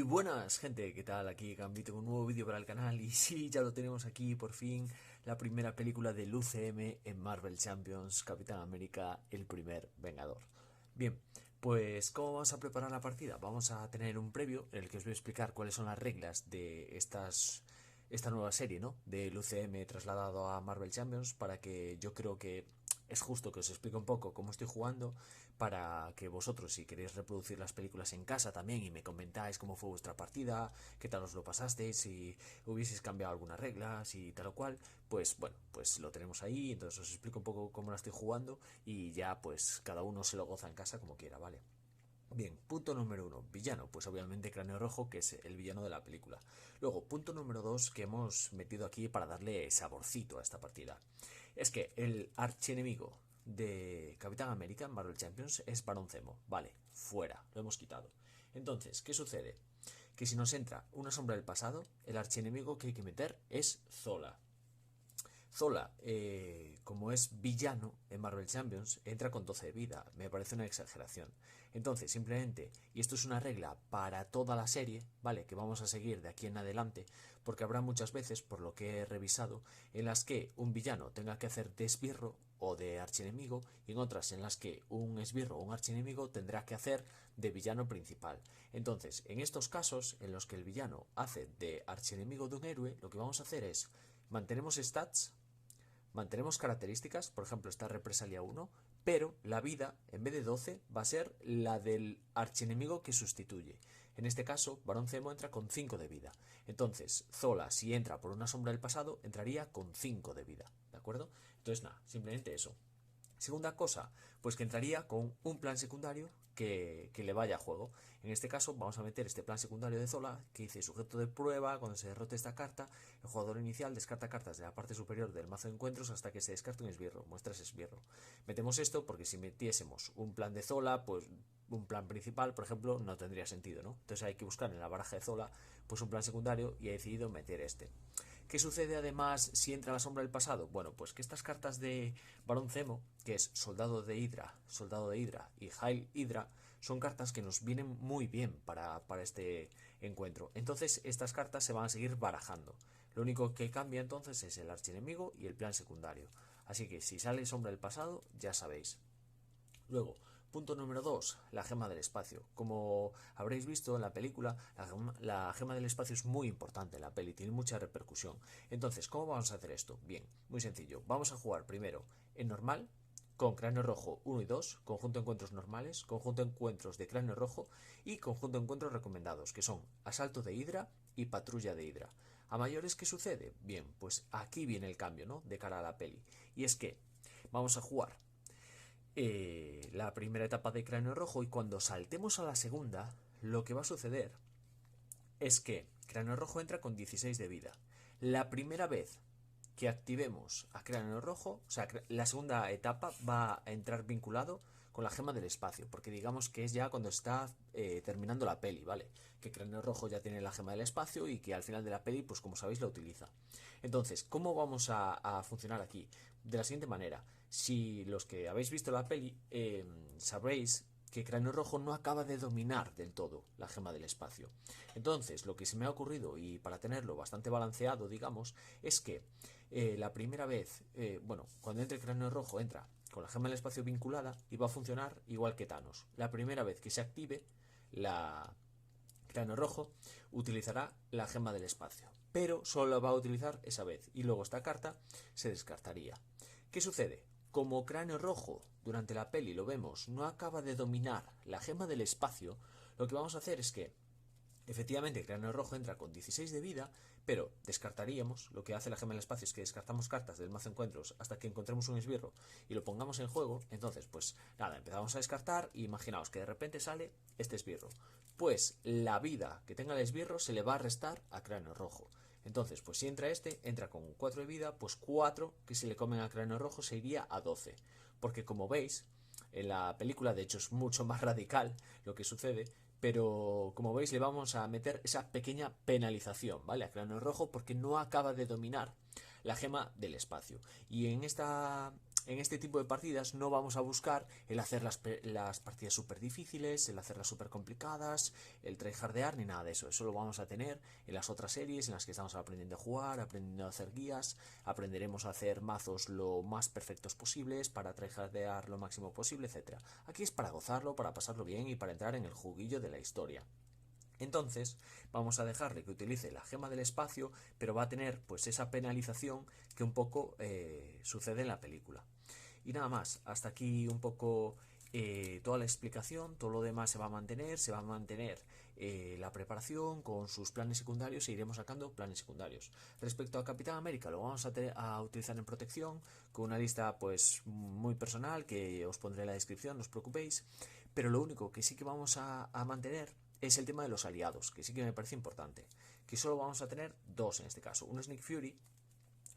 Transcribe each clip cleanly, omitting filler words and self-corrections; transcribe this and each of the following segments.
Buenas gente, ¿qué tal? Aquí Gambito con un nuevo vídeo para el canal y sí, ya lo tenemos aquí por fin, la primera película del UCM en Marvel Champions, Capitán América, el primer Vengador. Bien, pues ¿cómo vamos a preparar la partida? Vamos a tener un previo en el que os voy a explicar cuáles son las reglas de esta nueva serie, ¿no? Del UCM trasladado a Marvel Champions para que yo creo que es justo que os explique un poco cómo estoy jugando para que vosotros, si queréis reproducir las películas en casa también y me comentáis cómo fue vuestra partida, qué tal os lo pasasteis, si hubieseis cambiado algunas reglas y tal o cual, pues bueno, pues lo tenemos ahí, entonces os explico un poco cómo la estoy jugando y ya pues cada uno se lo goza en casa como quiera, ¿vale? Bien, punto número uno, villano, pues obviamente Cráneo Rojo, que es el villano de la película. Luego, punto número dos que hemos metido aquí para darle saborcito a esta partida. Es que el archienemigo de Capitán América en Marvel Champions es Barón Zemo. Vale, fuera, lo hemos quitado. Entonces, ¿qué sucede? Que si nos entra una sombra del pasado, el archienemigo que hay que meter es Zola. Zola, como es villano en Marvel Champions, entra con 12 de vida. Me parece una exageración. Entonces, simplemente, y esto es una regla para toda la serie, ¿vale? Que vamos a seguir de aquí en adelante, porque habrá muchas veces, por lo que he revisado, en las que un villano tenga que hacer de esbirro o de archienemigo, y en otras en las que un esbirro o un archienemigo tendrá que hacer de villano principal. Entonces, en estos casos, en los que el villano hace de archienemigo de un héroe, lo que vamos a hacer es mantenemos stats. Mantenemos características, por ejemplo, esta represalia 1, pero la vida, en vez de 12, va a ser la del archienemigo que sustituye. En este caso, Barón Zemo entra con 5 de vida. Entonces, Zola, si entra por una sombra del pasado, entraría con 5 de vida. ¿De acuerdo? Entonces, nada, simplemente eso. Segunda cosa, pues que entraría con un plan secundario que le vaya a juego. En este caso vamos a meter este plan secundario de Zola que dice sujeto de prueba, cuando se derrote esta carta, el jugador inicial descarta cartas de la parte superior del mazo de encuentros hasta que se descarte un esbirro, muestras esbirro. Metemos esto porque si metiésemos un plan de Zola, pues un plan principal, por ejemplo, no tendría sentido, ¿no? Entonces hay que buscar en la baraja de Zola pues un plan secundario y he decidido meter este. ¿Qué sucede además si entra la sombra del pasado? Bueno, pues que estas cartas de Barón Zemo, que es Soldado de Hydra y Hail Hydra, son cartas que nos vienen muy bien para este encuentro. Entonces estas cartas se van a seguir barajando. Lo único que cambia entonces es el archienemigo y el plan secundario. Así que si sale sombra del pasado, ya sabéis. Luego, punto número 2, la gema del espacio. Como habréis visto en la película, la gema del espacio es muy importante en la peli, tiene mucha repercusión. Entonces, ¿cómo vamos a hacer esto? Bien, muy sencillo. Vamos a jugar primero en normal, con cráneo rojo 1 y 2, conjunto de encuentros normales, conjunto de encuentros de cráneo rojo y conjunto de encuentros recomendados, que son asalto de Hydra y patrulla de Hydra. ¿A mayores qué sucede? Bien, pues aquí viene el cambio, ¿no? De cara a la peli. Y es que vamos a jugar la primera etapa de Cráneo Rojo y cuando saltemos a la segunda, lo que va a suceder es que Cráneo Rojo entra con 16 de vida. La primera vez que activemos a Cráneo Rojo, o sea, la segunda etapa va a entrar vinculado con la gema del espacio, porque digamos que es ya cuando está terminando la peli, ¿vale? Que Cráneo Rojo ya tiene la gema del espacio y que al final de la peli, pues como sabéis, la utiliza. Entonces, ¿cómo vamos a funcionar aquí? De la siguiente manera, si los que habéis visto la peli sabréis que Cráneo Rojo no acaba de dominar del todo la gema del espacio. Entonces, lo que se me ha ocurrido, y para tenerlo bastante balanceado, digamos, es que la primera vez, bueno, cuando entre Cráneo Rojo entra con la gema del espacio vinculada y va a funcionar igual que Thanos. La primera vez que se active la Cráneo Rojo utilizará la gema del espacio, pero solo la va a utilizar esa vez y luego esta carta se descartaría. ¿Qué sucede? Como Cráneo Rojo durante la peli lo vemos no acaba de dominar la gema del espacio, lo que vamos a hacer es que efectivamente, Cráneo Rojo entra con 16 de vida, pero descartaríamos, lo que hace la gema del espacio es que descartamos cartas del mazo encuentros hasta que encontremos un esbirro y lo pongamos en juego. Entonces, pues nada, empezamos a descartar y imaginaos que de repente sale este esbirro. Pues la vida que tenga el esbirro se le va a restar a Cráneo Rojo. Entonces, pues si entra este, entra con 4 de vida, pues 4 que se le comen a Cráneo Rojo se iría a 12. Porque como veis, en la película de hecho es mucho más radical lo que sucede, pero como veis le vamos a meter esa pequeña penalización, ¿vale? A Cráneo Rojo porque no acaba de dominar la gema del espacio. Y en esta en este tipo de partidas no vamos a buscar el hacer las partidas súper difíciles, el hacerlas súper complicadas, el tryhardear ni nada de eso. Eso lo vamos a tener en las otras series en las que estamos aprendiendo a jugar, aprendiendo a hacer guías, aprenderemos a hacer mazos lo más perfectos posibles para tryhardear lo máximo posible, etcétera. Aquí es para gozarlo, para pasarlo bien y para entrar en el juguillo de la historia. Entonces vamos a dejarle que utilice la gema del espacio, pero va a tener pues esa penalización que un poco sucede en la película. Y nada más, hasta aquí un poco toda la explicación, todo lo demás se va a mantener la preparación con sus planes secundarios e iremos sacando planes secundarios. Respecto a Capitán América, lo vamos a utilizar en protección con una lista pues muy personal que os pondré en la descripción, no os preocupéis, pero lo único que sí que vamos a mantener es el tema de los aliados, que sí que me parece importante, que solo vamos a tener dos en este caso, uno es Nick Fury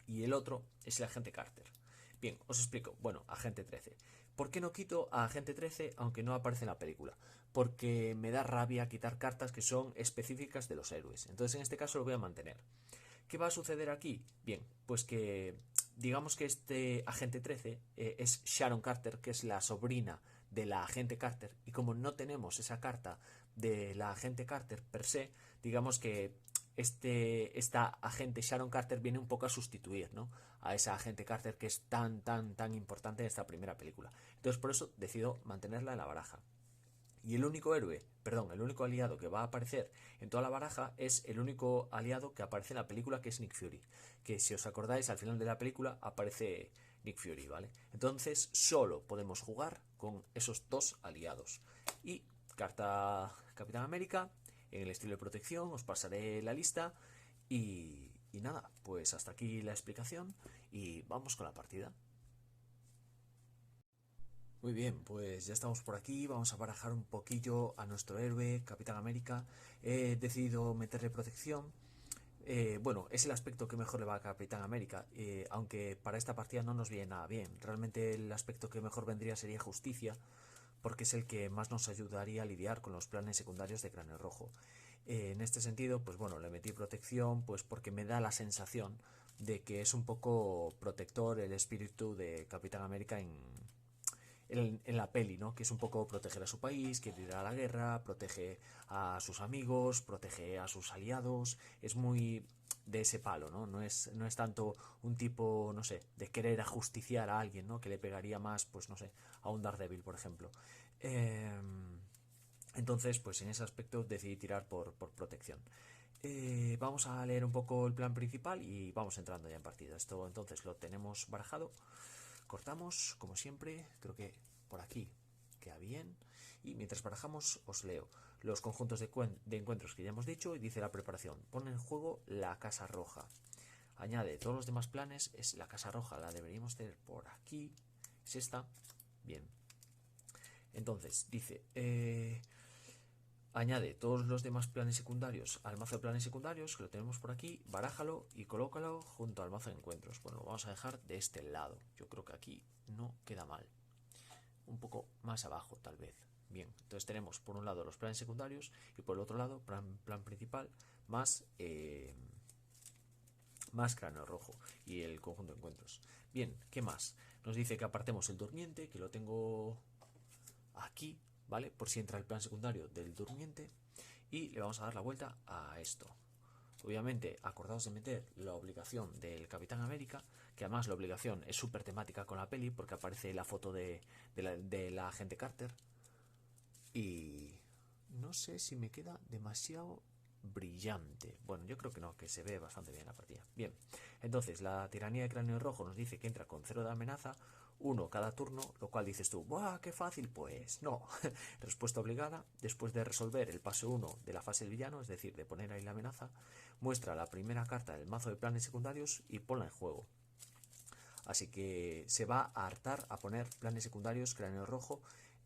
y el otro es el agente Carter. Bien, os explico. Bueno, agente 13. ¿Por qué no quito a agente 13 aunque no aparece en la película? Porque me da rabia quitar cartas que son específicas de los héroes. Entonces en este caso lo voy a mantener. ¿Qué va a suceder aquí? Bien, pues que digamos que este agente 13 es Sharon Carter, que es la sobrina de la agente Carter, y como no tenemos esa carta de la agente Carter per se, digamos que esta agente Sharon Carter viene un poco a sustituir, ¿no?, a esa agente Carter que es tan importante en esta primera película. Entonces por eso decido mantenerla en la baraja. Y el único el único aliado que va a aparecer en toda la baraja es el único aliado que aparece en la película, que es Nick Fury. Que si os acordáis, al final de la película aparece Nick Fury, ¿vale? Entonces solo podemos jugar con esos dos aliados. Y carta Capitán América, en el estilo de protección, os pasaré la lista. Y nada, pues hasta aquí la explicación y vamos con la partida. Muy bien, pues ya estamos por aquí, vamos a barajar un poquillo a nuestro héroe, Capitán América. He decidido meterle protección. Bueno, es el aspecto que mejor le va a Capitán América, aunque para esta partida no nos viene nada bien. Realmente el aspecto que mejor vendría sería justicia, porque es el que más nos ayudaría a lidiar con los planes secundarios de Cráneo Rojo. En este sentido, pues bueno, le metí protección, pues porque me da la sensación de que es un poco protector el espíritu de Capitán América en la peli, ¿no? Que es un poco proteger a su país, quiere ir a la guerra, protege a sus amigos, protege a sus aliados, es muy de ese palo, ¿no? No es tanto un tipo, no sé, de querer ajusticiar a alguien, ¿no?, que le pegaría más, pues no sé, a un Daredevil, por ejemplo. Eh, entonces, pues en ese aspecto decidí tirar por protección. Vamos a leer un poco el plan principal y vamos entrando ya en partida. Esto entonces lo tenemos barajado. Cortamos, como siempre, creo que por aquí queda bien. Y mientras barajamos, os leo los conjuntos de encuentros que ya hemos dicho y dice la preparación. Pone en juego la Casa Roja. Añade todos los demás planes. Es la Casa Roja, la deberíamos tener por aquí. Es esta. Bien. Entonces, dice... añade todos los demás planes secundarios al mazo de planes secundarios, que lo tenemos por aquí, barájalo y colócalo junto al mazo de encuentros. Bueno, lo vamos a dejar de este lado. Yo creo que aquí no queda mal. Un poco más abajo, tal vez. Bien, entonces tenemos por un lado los planes secundarios y por el otro lado plan principal más Cráneo Rojo y el conjunto de encuentros. Bien, ¿qué más? Nos dice que apartemos el durmiente, que lo tengo aquí, ¿vale? Por si entra el plan secundario del durmiente. Y le vamos a dar la vuelta a esto. Obviamente, acordaos de meter la obligación del Capitán América, que además la obligación es súper temática con la peli, porque aparece la foto de la agente Carter. Y no sé si me queda demasiado brillante. Bueno, yo creo que no, que se ve bastante bien la partida. Bien, entonces la tiranía de Cráneo Rojo nos dice que entra con 0 de amenaza, 1 cada turno, lo cual dices tú, ¡buah, qué fácil! Pues no. Respuesta obligada: después de resolver el paso 1 de la fase del villano, es decir, de poner ahí la amenaza, muestra la primera carta del mazo de planes secundarios y ponla en juego. Así que se va a hartar a poner planes secundarios Cráneo Rojo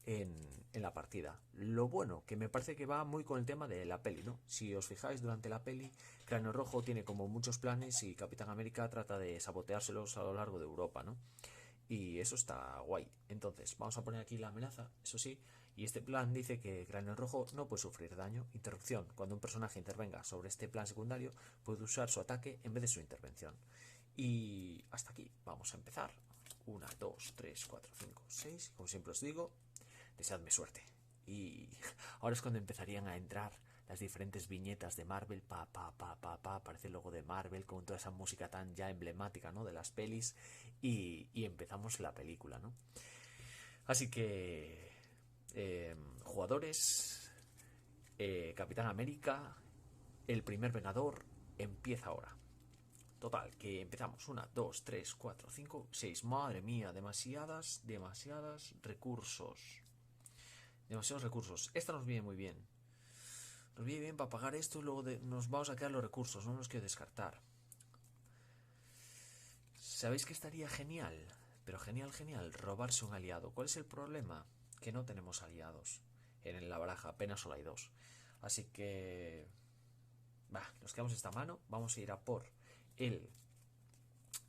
en la partida. Lo bueno, que me parece que va muy con el tema de la peli, ¿no? Si os fijáis, durante la peli, Cráneo Rojo tiene como muchos planes y Capitán América trata de saboteárselos a lo largo de Europa, ¿no? Y eso está guay. Entonces, vamos a poner aquí la amenaza, eso sí. Y este plan dice que Cráneo Rojo no puede sufrir daño. Interrupción: cuando un personaje intervenga sobre este plan secundario, puede usar su ataque en vez de su intervención. Y hasta aquí, vamos a empezar. 1, 2, 3, 4, 5, 6. Como siempre os digo, deseadme suerte. Y ahora es cuando empezarían a entrar las diferentes viñetas de Marvel, aparece el logo de Marvel con toda esa música tan ya emblemática, ¿no?, de las pelis, y empezamos la película, ¿no? Así que jugadores, Capitán América, el primer Vengador, empieza ahora. Total, que empezamos. 1, 2, 3, 4, 5, 6. Madre mía, demasiados recursos. Demasiados recursos. Esta nos viene muy bien. Nos viene bien para pagar esto y luego nos vamos a quedar los recursos. No nos quiero descartar. ¿Sabéis que estaría genial? Pero genial, robarse un aliado. ¿Cuál es el problema? Que no tenemos aliados en la baraja. Apenas solo hay 2. Así que... nos quedamos esta mano. Vamos a ir a por el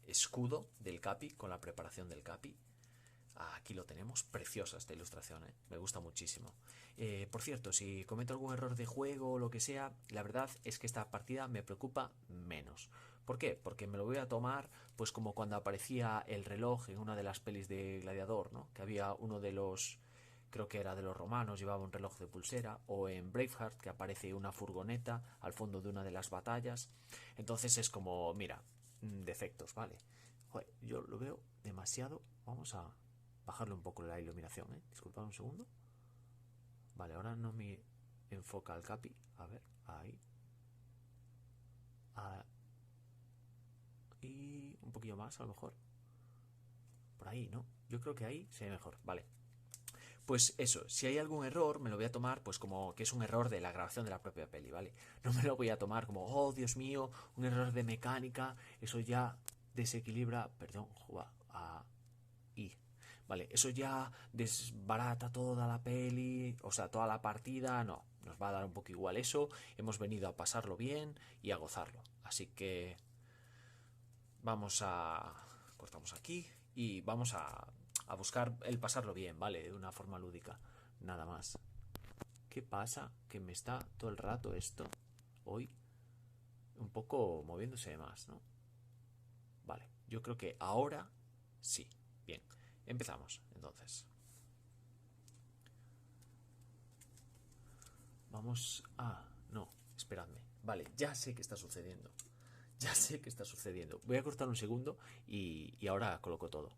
escudo del Capi con la preparación del Capi. Aquí lo tenemos, preciosa esta ilustración, me gusta muchísimo. Por cierto, si cometo algún error de juego o lo que sea, la verdad es que esta partida me preocupa menos. ¿Por qué? Porque me lo voy a tomar pues como cuando aparecía el reloj en una de las pelis de Gladiador, ¿no? Que había uno de los, creo que era de los romanos, llevaba un reloj de pulsera, o en Braveheart que aparece una furgoneta al fondo de una de las batallas. Entonces es como, mira, defectos, ¿vale? Joder, yo lo veo demasiado. Vamos a bajarle un poco la iluminación, disculpad un segundo. Vale, ahora no me enfoca el Capi. A ver, ahí. Y un poquillo más, a lo mejor. Por ahí, ¿no? Yo creo que ahí se ve mejor. Vale. Pues eso, si hay algún error, me lo voy a tomar pues como que es un error de la grabación de la propia peli, ¿vale? No me lo voy a tomar como, oh, Dios mío, un error de mecánica, eso ya desequilibra, perdón, vale, eso ya desbarata toda la peli, o sea, toda la partida, no, nos va a dar un poco igual eso, hemos venido a pasarlo bien y a gozarlo, así que cortamos aquí y vamos a buscar el pasarlo bien, ¿vale? De una forma lúdica, nada más. ¿Qué pasa? Que me está todo el rato esto, hoy, un poco moviéndose más, ¿no? Vale, yo creo que ahora sí. Bien, empezamos entonces. Vamos a... No, esperadme. Vale, ya sé qué está sucediendo. Ya sé qué está sucediendo. Voy a cortar un segundo y ahora coloco todo.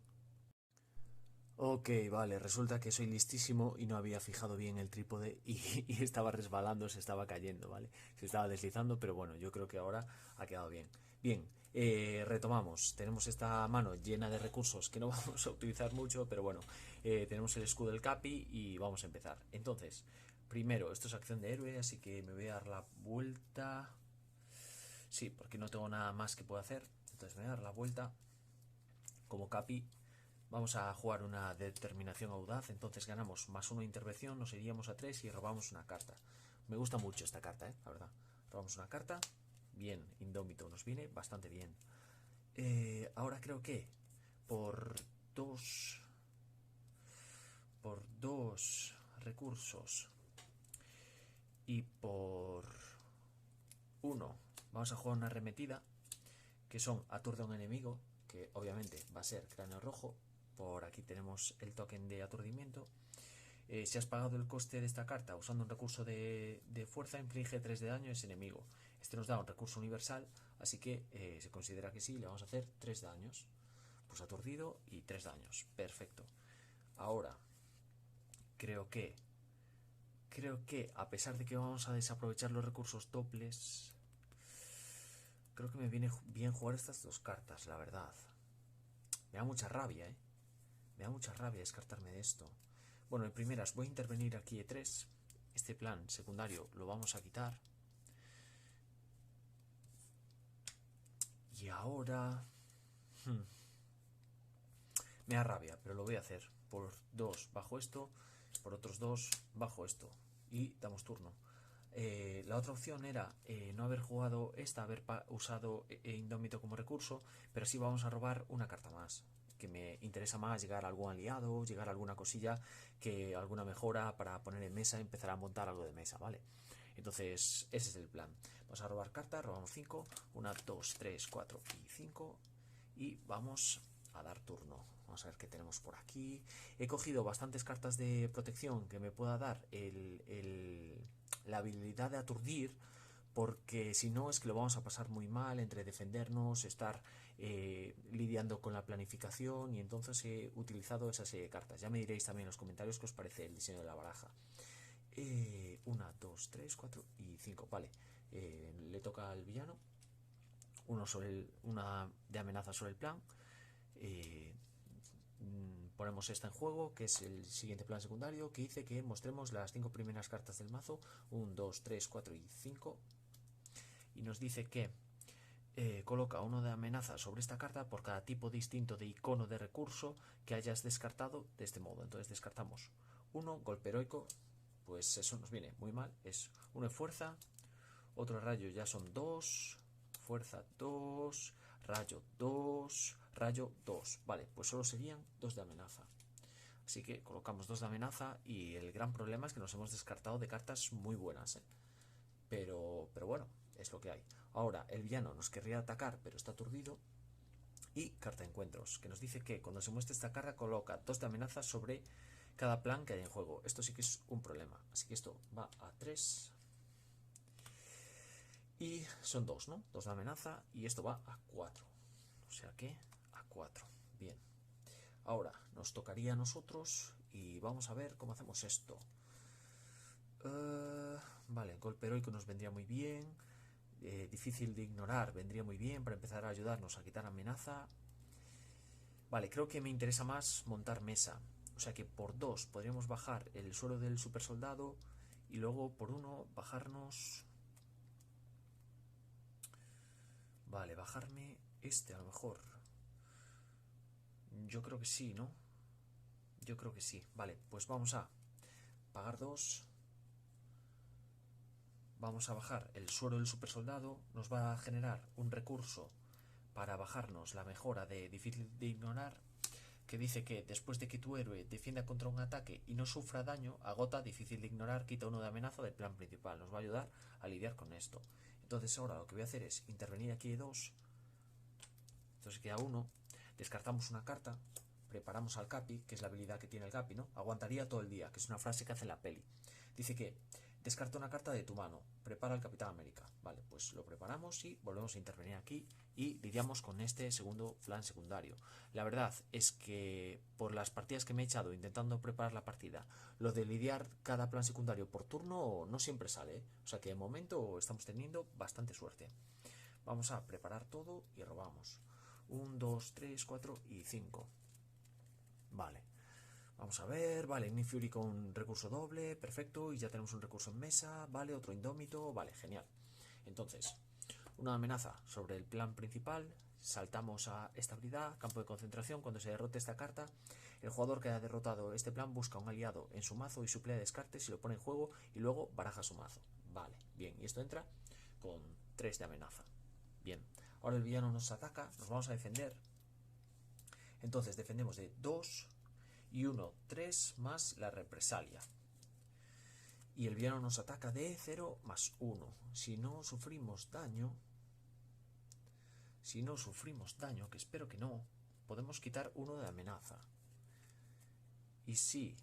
Ok, vale, resulta que soy listísimo y no había fijado bien el trípode y estaba resbalando, se estaba cayendo, ¿vale? Se estaba deslizando, pero bueno, yo creo que ahora ha quedado bien. Bien, retomamos. Tenemos esta mano llena de recursos que no vamos a utilizar mucho, pero bueno, tenemos el escudo del Capi y vamos a empezar. Entonces, primero, esto es acción de héroe, así que me voy a dar la vuelta. Sí, porque no tengo nada más que puedo hacer. Entonces me voy a dar la vuelta como Capi. Vamos a jugar una determinación audaz, entonces ganamos +1 intervención, nos iríamos a 3 y robamos una carta. Me gusta mucho esta carta, la verdad. Robamos una carta, bien, indómito, nos viene bastante bien. Ahora creo que por dos recursos y por 1 vamos a jugar una arremetida, que son aturde a un enemigo, que obviamente va a ser cráneo rojo. Por aquí tenemos el token de aturdimiento. Si has pagado el coste de esta carta usando un recurso de fuerza, inflige 3 de daño a ese enemigo. Este nos da un recurso universal, así que se considera que sí, le vamos a hacer 3 daños. Pues aturdido y 3 daños. Perfecto. Ahora, creo que a pesar de que vamos a desaprovechar los recursos dobles, creo que me viene bien jugar estas dos cartas, la verdad. Me da mucha rabia, Me da mucha rabia descartarme de esto. Bueno, en primeras voy a intervenir aquí E3. Este plan secundario lo vamos a quitar. Y ahora... me da rabia, pero lo voy a hacer. Por 2 bajo esto, por otros 2 bajo esto. Y damos turno. La otra opción era no haber jugado esta, haber usado Indómito como recurso, pero sí vamos a robar una carta más. Que me interesa más llegar a algún aliado, llegar a alguna cosilla, que alguna mejora para poner en mesa, empezar a montar algo de mesa, ¿vale? Entonces, ese es el plan. Vamos a robar cartas, robamos 5, 1, 2, 3, 4 y 5. Y vamos a dar turno. Vamos a ver qué tenemos por aquí. He cogido bastantes cartas de protección que me pueda dar la habilidad de aturdir, porque si no es que lo vamos a pasar muy mal entre defendernos, estar lidiando con la planificación, y entonces he utilizado esa serie de cartas. Ya me diréis también en los comentarios qué os parece el diseño de la baraja. 1, 2, 3, 4 y 5. Vale, le toca al villano. Una de amenaza sobre el plan. Ponemos esta en juego, que es el siguiente plan secundario, que dice que mostremos las 5 primeras cartas del mazo. 1, 2, 3, 4 y 5. Y nos dice que coloca uno de amenaza sobre esta carta por cada tipo distinto de icono de recurso que hayas descartado de este modo. Entonces descartamos uno, golpe heroico, pues eso nos viene muy mal. Es uno de fuerza, otro rayo ya son 2, fuerza 2, rayo 2, rayo 2. Vale, pues solo serían 2 de amenaza. Así que colocamos 2 de amenaza y el gran problema es que nos hemos descartado de cartas muy buenas, ¿eh? Pero bueno, es lo que hay. Ahora, el villano nos querría atacar, pero está aturdido. Y carta de encuentros, que nos dice que cuando se muestre esta carta coloca 2 de amenaza sobre cada plan que hay en juego. Esto sí que es un problema. Así que esto va a 3. Y son 2, ¿no? 2 de amenaza y esto va a 4. O sea que a 4. Bien. Ahora nos tocaría a nosotros y vamos a ver cómo hacemos esto. Vale, golpe heroico nos vendría muy bien. Difícil de ignorar vendría muy bien para empezar a ayudarnos a quitar amenaza. Vale, creo que me interesa más montar mesa. O sea que por 2 podríamos bajar el suero del super soldado y luego por 1 bajarnos... Vale, bajarme este a lo mejor. Yo creo que sí, ¿no? Yo creo que sí. Vale, pues vamos a pagar 2. Vamos a bajar el suero del super soldado. Nos va a generar un recurso para bajarnos la mejora de difícil de ignorar, que dice que después de que tu héroe defienda contra un ataque y no sufra daño, agota difícil de ignorar, quita 1 de amenaza del plan principal. Nos va a ayudar a lidiar con esto. Entonces ahora lo que voy a hacer es intervenir aquí de 2. Entonces queda 1. Descartamos una carta. Preparamos al Capi, que es la habilidad que tiene el Capi, ¿no? Aguantaría todo el día, que es una frase que hace en la peli. Dice que descarta una carta de tu mano, prepara al Capitán América. Vale, pues lo preparamos y volvemos a intervenir aquí y lidiamos con este segundo plan secundario. La verdad es que por las partidas que me he echado intentando preparar la partida, lo de lidiar cada plan secundario por turno no siempre sale, ¿eh? O sea que de momento estamos teniendo bastante suerte. Vamos a preparar todo y robamos. 1, 2, 3, 4 y 5. Vale. Vamos a ver, vale, Nick Fury con recurso doble, perfecto, y ya tenemos un recurso en mesa, vale, otro indómito, vale, genial. Entonces, una amenaza sobre el plan principal, saltamos a estabilidad, campo de concentración. Cuando se derrote esta carta, el jugador que haya derrotado este plan busca un aliado en su mazo y suplea descartes y lo pone en juego y luego baraja su mazo. Vale, bien, y esto entra con 3 de amenaza. Bien, ahora el villano nos ataca, nos vamos a defender. Entonces defendemos de 2 y 1, 3 más la represalia. Y el villano nos ataca de 0 más 1. Si no sufrimos daño, que espero que no, podemos quitar 1 de amenaza. Y si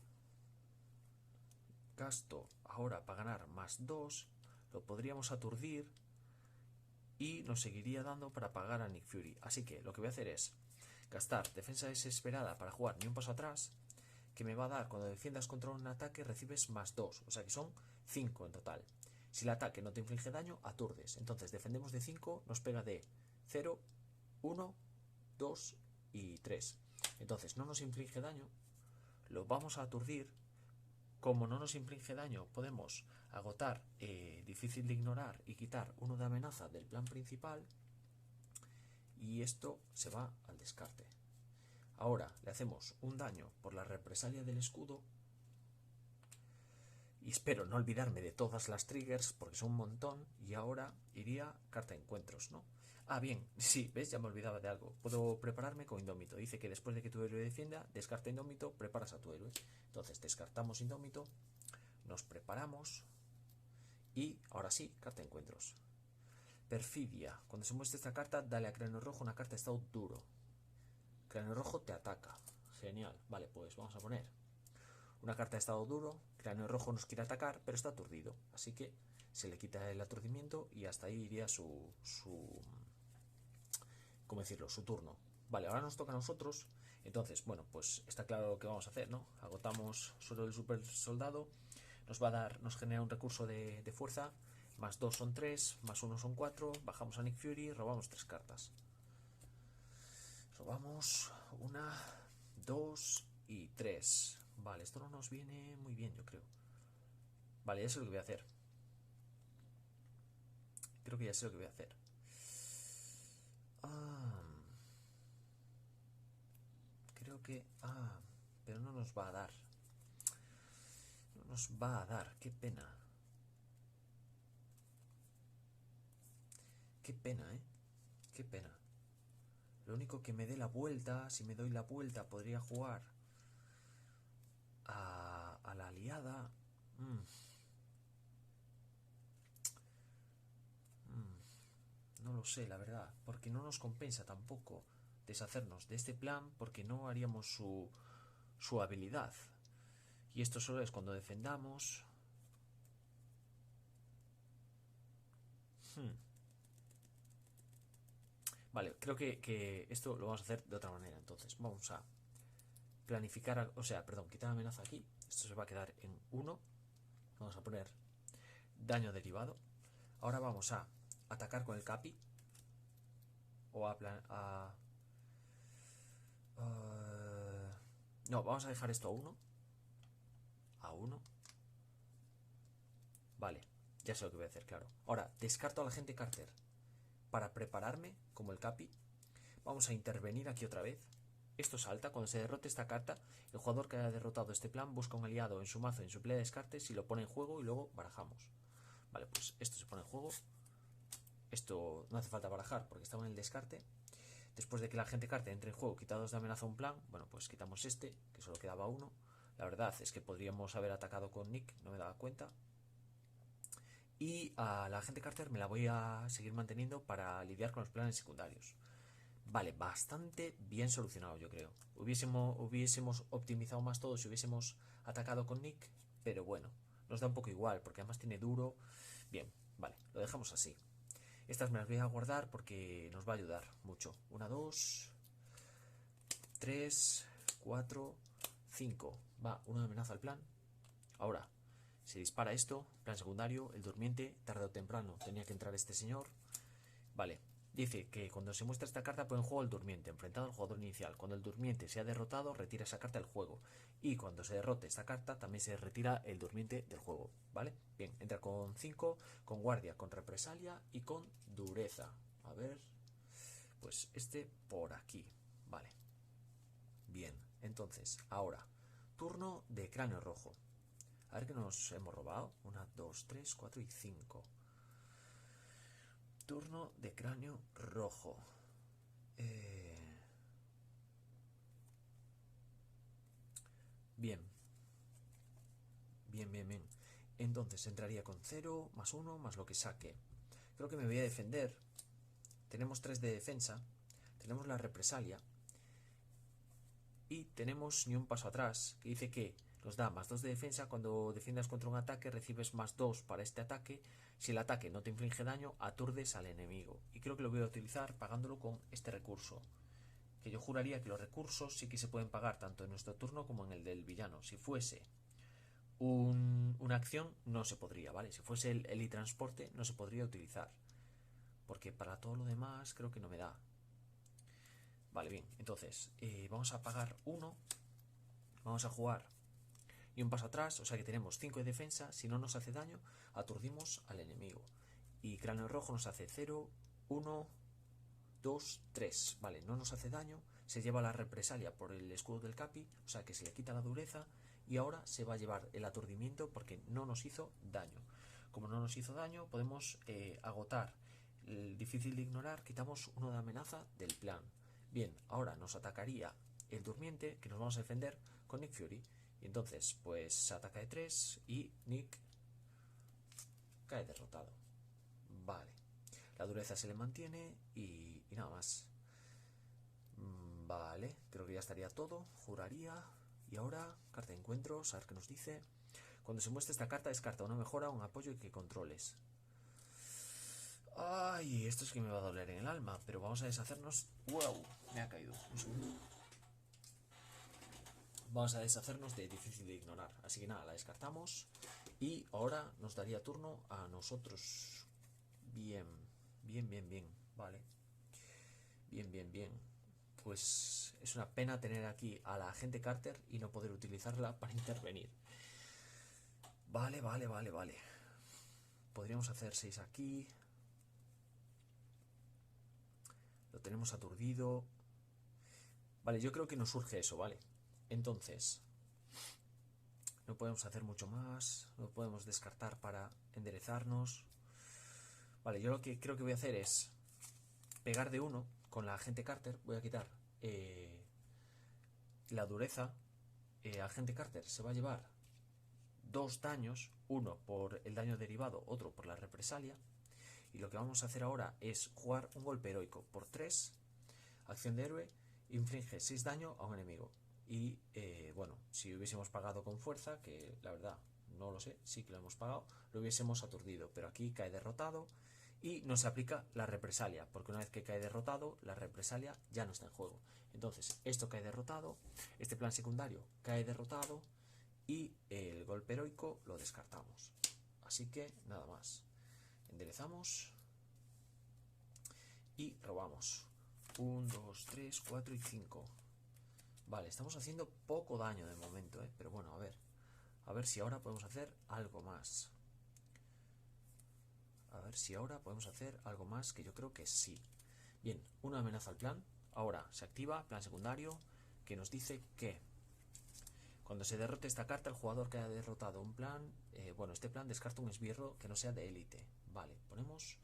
gasto ahora para ganar más 2, lo podríamos aturdir y nos seguiría dando para pagar a Nick Fury. Así que lo que voy a hacer es gastar defensa desesperada para jugar ni un paso atrás, que me va a dar cuando defiendas contra un ataque recibes más 2, o sea que son 5 en total. Si el ataque no te inflige daño, aturdes. Entonces defendemos de 5, nos pega de 0, 1, 2 y 3. Entonces no nos inflige daño, lo vamos a aturdir. Como no nos inflige daño, podemos agotar difícil de ignorar y quitar 1 de amenaza del plan principal. Y esto se va al descarte. Ahora le hacemos un daño por la represalia del escudo. Y espero no olvidarme de todas las triggers porque son un montón. Y ahora iría carta de encuentros, ¿no? Ah, bien, sí, ¿ves? Ya me olvidaba de algo. Puedo prepararme con indómito. Dice que después de que tu héroe defienda, descarta indómito, preparas a tu héroe. Entonces descartamos indómito, nos preparamos y ahora sí, carta de encuentros. Perfidia. Cuando se muestre esta carta, dale a cráneo rojo una carta de estado duro. Cráneo rojo te ataca. Genial. Vale, pues vamos a poner una carta de estado duro. Cráneo rojo nos quiere atacar, pero está aturdido. Así que se le quita el aturdimiento y hasta ahí iría ¿cómo decirlo? Su turno. Vale, ahora nos toca a nosotros. Entonces, bueno, pues está claro lo que vamos a hacer, ¿no? Agotamos solo el super soldado. Nos va a dar, nos genera un recurso de fuerza. Más 2 son 3, más 1 son 4. Bajamos a Nick Fury, robamos 3 cartas. Robamos 1, 2 y 3. Vale, esto no nos viene muy bien, yo creo. Vale, ya sé lo que voy a hacer. Creo que ya sé lo que voy a hacer. Creo que... pero no nos va a dar. No nos va a dar, qué pena. Qué pena, ¿eh? Qué pena. Lo único que me dé la vuelta, si me doy la vuelta, podría jugar a la aliada. No lo sé, la verdad, porque no nos compensa tampoco deshacernos de este plan porque no haríamos su habilidad. Y esto solo es cuando defendamos. Vale, creo que esto lo vamos a hacer de otra manera. Entonces, vamos a planificar, o sea, perdón, quitar amenaza aquí. Esto se va a quedar en 1. Vamos a poner daño derivado. Ahora vamos a atacar con el capi. O no, vamos a dejar esto a 1. A 1. Vale, ya sé lo que voy a hacer, claro. Ahora, descarto a la gente Carter. Para prepararme, como el capi, vamos a intervenir aquí otra vez. Esto salta, cuando se derrote esta carta, el jugador que haya derrotado este plan busca un aliado en su mazo, en su playa de descartes, y lo pone en juego y luego barajamos. Vale, pues esto se pone en juego. Esto no hace falta barajar porque estaba en el descarte. Después de que la gente Carter entre en juego, quitados de amenaza un plan, bueno, pues quitamos este, que solo quedaba 1. La verdad es que podríamos haber atacado con Nick, no me daba cuenta. Y a la agente Carter me la voy a seguir manteniendo para lidiar con los planes secundarios. Vale, bastante bien solucionado, yo creo. Hubiésemos optimizado más todo si hubiésemos atacado con Nick, pero bueno, nos da un poco igual, porque además tiene duro. Bien, vale, lo dejamos así. Estas me las voy a guardar porque nos va a ayudar mucho. 1, 2, 3, 4, 5. Va, una amenaza al plan. Ahora, se dispara esto, plan secundario, el durmiente, tarde o temprano tenía que entrar este señor. Vale, dice que cuando se muestra esta carta pone en juego el durmiente, enfrentado al jugador inicial. Cuando el durmiente se ha derrotado, retira esa carta del juego. Y cuando se derrote esta carta, también se retira el durmiente del juego. ¿Vale? Bien, entra con 5, con guardia, con represalia y con dureza. A ver, pues este por aquí. Vale. Bien, entonces, ahora, turno de cráneo rojo. A ver qué nos hemos robado. 1, 2, 3, 4 y 5. Turno de cráneo rojo. Bien. Bien, bien, bien. Entonces entraría con 0, más 1, más lo que saque. Creo que me voy a defender. Tenemos 3 de defensa. Tenemos la represalia. Y tenemos ni un paso atrás, que dice que nos da más 2 de defensa. Cuando defiendas contra un ataque recibes más 2 para este ataque. Si el ataque no te inflige daño, aturdes al enemigo. Y creo que lo voy a utilizar pagándolo con este recurso. Que yo juraría que los recursos sí que se pueden pagar tanto en nuestro turno como en el del villano. Si fuese una acción no se podría, ¿vale? Si fuese el helitransporte no se podría utilizar. Porque para todo lo demás creo que no me da. Vale, bien, entonces vamos a pagar 1. Vamos a jugar y un paso atrás, o sea que tenemos 5 de defensa. Si no nos hace daño, aturdimos al enemigo. Y cráneo rojo nos hace 0, 1, 2, 3. Vale, no nos hace daño. Se lleva la represalia por el escudo del capi, o sea que se le quita la dureza. Y ahora se va a llevar el aturdimiento porque no nos hizo daño. Como no nos hizo daño, podemos agotar el difícil de ignorar. Quitamos 1 de amenaza del plan. Bien, ahora nos atacaría el durmiente, que nos vamos a defender con Nick Fury. Y entonces, pues ataca de 3 y Nick cae derrotado. Vale. La dureza se le mantiene y nada más. Vale, creo que ya estaría todo, juraría. Y ahora, carta de encuentros, a ver qué nos dice. Cuando se muestre esta carta, descarta una mejora, un apoyo y que controles. Ay, esto es que me va a doler en el alma, pero vamos a deshacernos. ¡Wow! Me ha caído. Un segundo. Vamos a deshacernos de difícil de ignorar. Así que nada, la descartamos. Y ahora nos daría turno a nosotros. Bien, bien, bien, bien. Vale. Bien, bien, bien. Pues es una pena tener aquí a la agente Carter y no poder utilizarla para intervenir. Vale, vale, vale, vale. Podríamos hacer 6 aquí. Lo tenemos aturdido. Vale, yo creo que nos surge eso, ¿vale? Entonces, no podemos hacer mucho más. No podemos descartar para enderezarnos. Vale, yo lo que creo que voy a hacer es pegar de 1 con la agente Carter. Voy a quitar la dureza. Agente Carter se va a llevar 2 daños. Uno por el daño derivado, otro por la represalia. Y lo que vamos a hacer ahora es jugar un golpe heroico por 3. Acción de héroe. Inflige 6 daño a un enemigo. Y bueno, si hubiésemos pagado con fuerza, que la verdad no lo sé, sí que lo hemos pagado, lo hubiésemos aturdido. Pero aquí cae derrotado y no se aplica la represalia, porque una vez que cae derrotado, la represalia ya no está en juego. Entonces, esto cae derrotado, este plan secundario cae derrotado y el golpe heroico lo descartamos. Así que nada más. Enderezamos y robamos. 1, 2, 3, 4 y 5. Vale, estamos haciendo poco daño de momento, pero bueno, a ver. A ver si ahora podemos hacer algo más. A ver si ahora podemos hacer algo más, que yo creo que sí. Bien, una amenaza al plan. Ahora se activa plan secundario, que nos dice que cuando se derrote esta carta, el jugador que haya derrotado un plan, bueno, este plan descarta un esbirro que no sea de élite. Vale, ponemos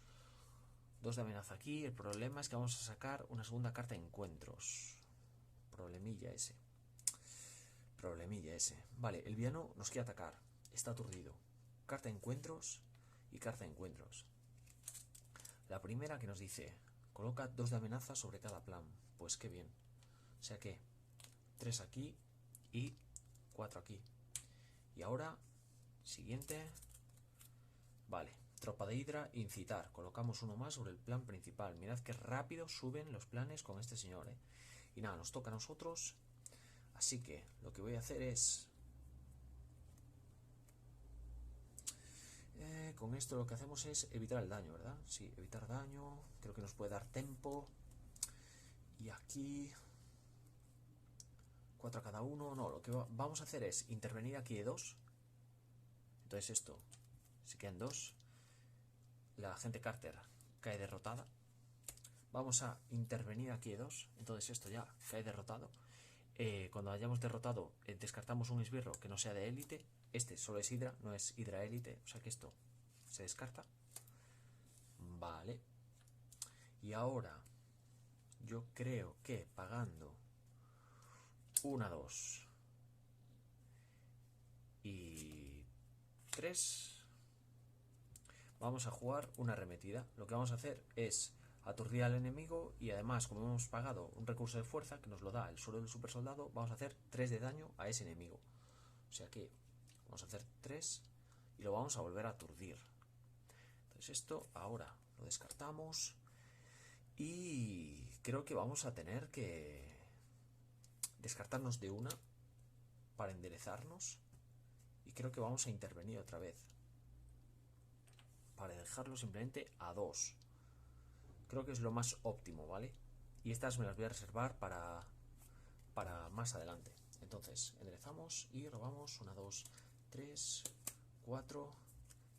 2 de amenaza aquí. El problema es que vamos a sacar una segunda carta de encuentros. Problemilla ese. Problemilla ese. Vale, el villano nos quiere atacar. Está aturdido. Carta de encuentros y carta de encuentros. La primera que nos dice: coloca 2 de amenaza sobre cada plan. Pues qué bien. O sea que 3 aquí y 4 aquí. Y ahora, siguiente. Vale, tropa de Hidra, incitar. Colocamos uno más sobre el plan principal. Mirad qué rápido suben los planes con este señor, Y nada, nos toca a nosotros. Así que lo que voy a hacer es... con esto lo que hacemos es evitar el daño, ¿verdad? Sí, evitar daño. Creo que nos puede dar tempo. Y aquí... 4 a cada uno. No, lo que vamos a hacer es intervenir aquí de 2. Entonces esto se quedan 2. La agente Carter cae derrotada. Vamos a intervenir aquí de 2. Entonces esto ya cae derrotado. Cuando hayamos derrotado, descartamos un esbirro que no sea de élite. Este solo es Hidra, no es Hidra élite. O sea que esto se descarta. Vale. Y ahora yo creo que pagando 1, 2 y 3 vamos a jugar una arremetida. Lo que vamos a hacer es aturdir al enemigo y además, como hemos pagado un recurso de fuerza que nos lo da el suelo del super soldado, vamos a hacer 3 de daño a ese enemigo. O sea que vamos a hacer 3 y lo vamos a volver a aturdir. Entonces esto ahora lo descartamos y creo que vamos a tener que descartarnos de una para enderezarnos y creo que vamos a intervenir otra vez para dejarlo simplemente a 2. Creo que es lo más óptimo, ¿vale? Y estas me las voy a reservar para más adelante. Entonces, enderezamos y robamos 1, 2, 3, 4,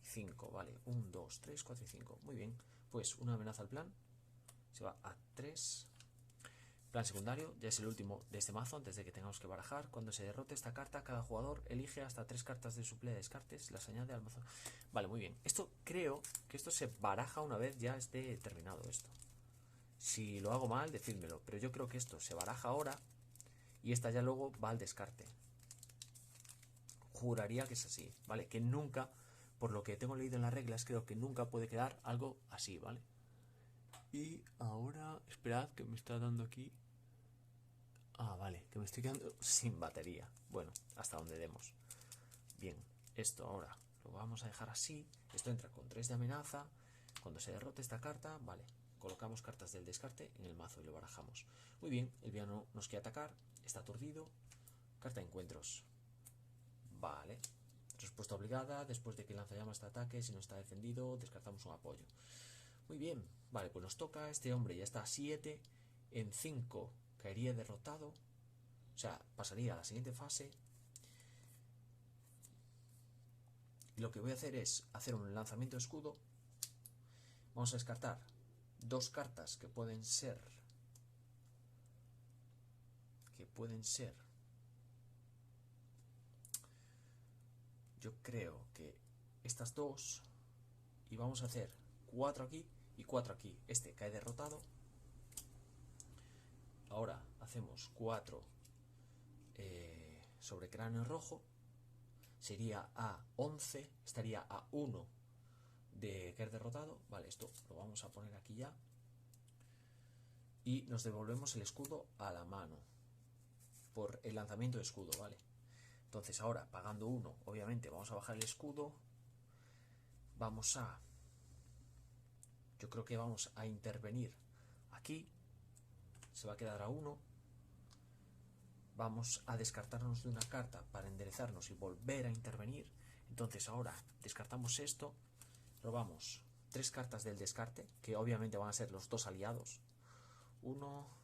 5. Vale, 1, 2, 3, 4 y 5. Muy bien, pues una amenaza al plan. Se va a 3. Plan secundario, ya es el último de este mazo antes de que tengamos que barajar. Cuando se derrote esta carta, cada jugador elige hasta 3 cartas de su play de descartes, las añade al mazo. Vale, muy bien. Esto creo que esto se baraja una vez ya esté terminado esto. Si lo hago mal, decídmelo. Pero yo creo que esto se baraja ahora y esta ya luego va al descarte. Juraría que es así, ¿vale? Que nunca, por lo que tengo leído en las reglas, creo que nunca puede quedar algo así, ¿vale? Y ahora, esperad que me está dando aquí. Ah, vale, que me estoy quedando sin batería. Bueno, hasta donde demos. Bien, esto ahora lo vamos a dejar así. Esto entra con 3 de amenaza. Cuando se derrote esta carta, vale, colocamos cartas del descarte en el mazo y lo barajamos. Muy bien, el villano nos quiere atacar, está aturdido. Carta de encuentros. Vale. Respuesta obligada, después de que el lanzallamas este ataque, si no está defendido, descartamos un apoyo. Muy bien, vale, pues nos toca, este hombre ya está a 7, en 5 caería derrotado, o sea, pasaría a la siguiente fase. Y lo que voy a hacer es hacer un lanzamiento de escudo. Vamos a descartar 2 cartas que pueden ser yo creo que estas 2, y vamos a hacer 4 aquí y 4 aquí. Este cae derrotado. Ahora hacemos 4 sobre cráneo rojo. Sería a 11, estaría a 1 de caer derrotado. Vale, esto lo vamos a poner aquí ya. Y nos devolvemos el escudo a la mano por el lanzamiento de escudo, ¿vale? Entonces ahora, pagando 1, obviamente vamos a bajar el escudo. Yo creo que vamos a intervenir aquí. Se va a quedar a 1. Vamos a descartarnos de una carta para enderezarnos y volver a intervenir. Entonces ahora descartamos esto. Robamos 3 cartas del descarte, que obviamente van a ser los 2 aliados. 1,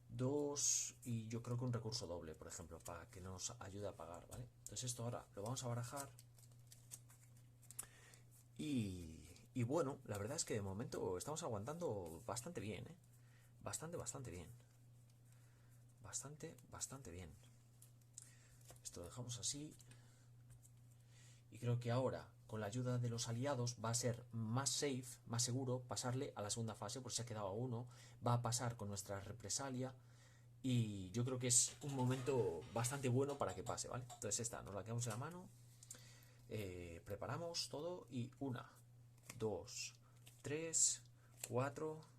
2 y yo creo que un recurso doble, por ejemplo, para que nos ayude a pagar, ¿vale? Entonces esto ahora lo vamos a barajar. Y bueno, la verdad es que de momento estamos aguantando bastante bien, ¿eh? Bastante bien. Bastante bien. Esto lo dejamos así. Y creo que ahora, con la ayuda de los aliados, va a ser más safe, más seguro pasarle a la segunda fase, por si se ha quedado a 1. Va a pasar con nuestra represalia. Y yo creo que es un momento bastante bueno para que pase, ¿vale? Entonces esta nos la quedamos en la mano. Preparamos todo y 1, 2, 3, 4